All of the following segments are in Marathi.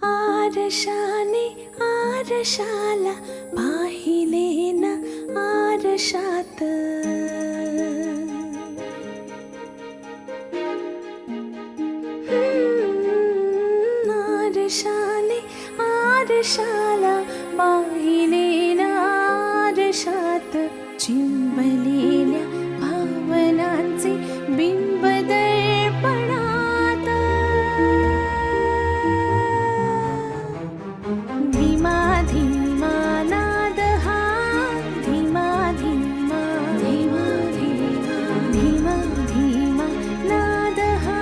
आरशाने आरशाला पाहिले ना आरशात, आरशाने आरशाला पाहिले ना आरशात, चिंबलेल्या भावनांचे बिंब दर्पणात. धीमा धीमा नाद हा, धीमा धीमा धीमा धीमा धीमा धीमा नाद हा,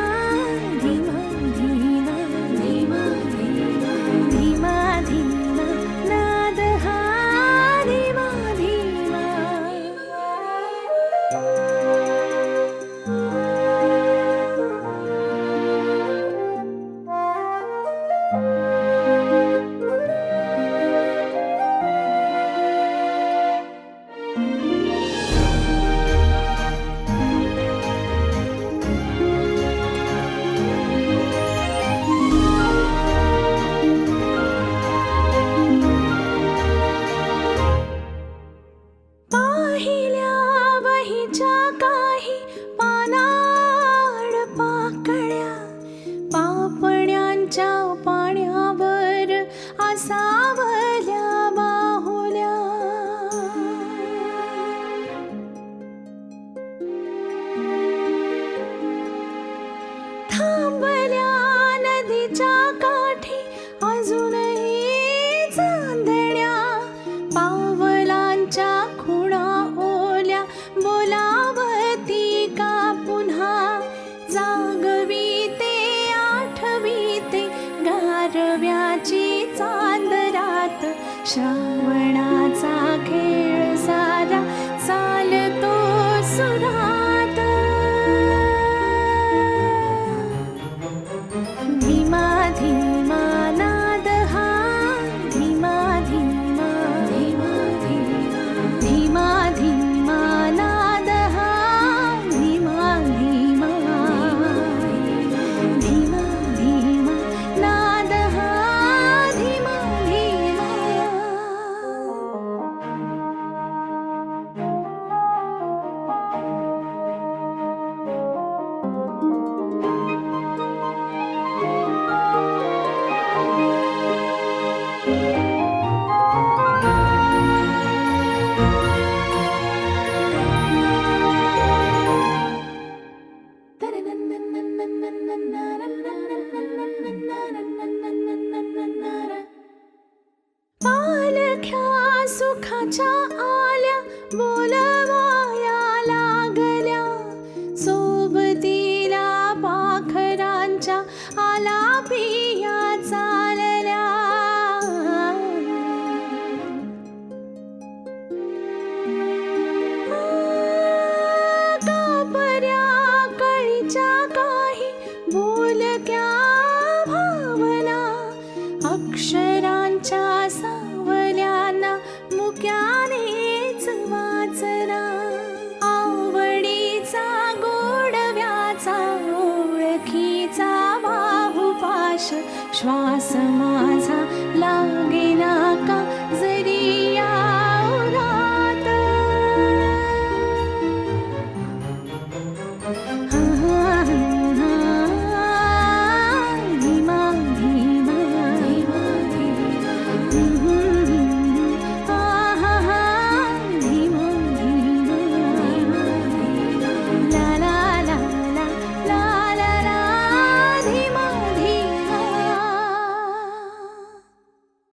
धीमा धीमा धीमा धीमा धीमा धीमा नाद हा, धीमा धीमा. पाहिल्या वहीच्या काही पानाड पाकळ्या, पापण्यांच्या पाण्यावर आसावल्या बाहुल्या. थांबल्या नदीच्या काठी अजूनही चांदण्या, पावलांच्या खुणा ओल्या बोलावती का पुन्हा. जागविते आठविते गारव्याची चांदरात, श्रावणाचा खेळ सारा चालतो सुरात. धीमा धीमा नाद हा, धीमा धीमा धीमा धीमा धीमा धीमा नाद हा, धीमा धीमा धीमा धीमा नाद हा, धीमा धीमा. पालख्या सुखाच्या आल्या बोलवाया लागल्या, सोबतीला पाखरांच्या आलापिया चालल्या. कापऱ्या कळीच्या काही बोलक्या भावना, अक्षरांच्या सावल्याना मुक्यानेच वाचना. आवडीचा गोडव्याचा ओळखीचा बाहुपाश, श्वास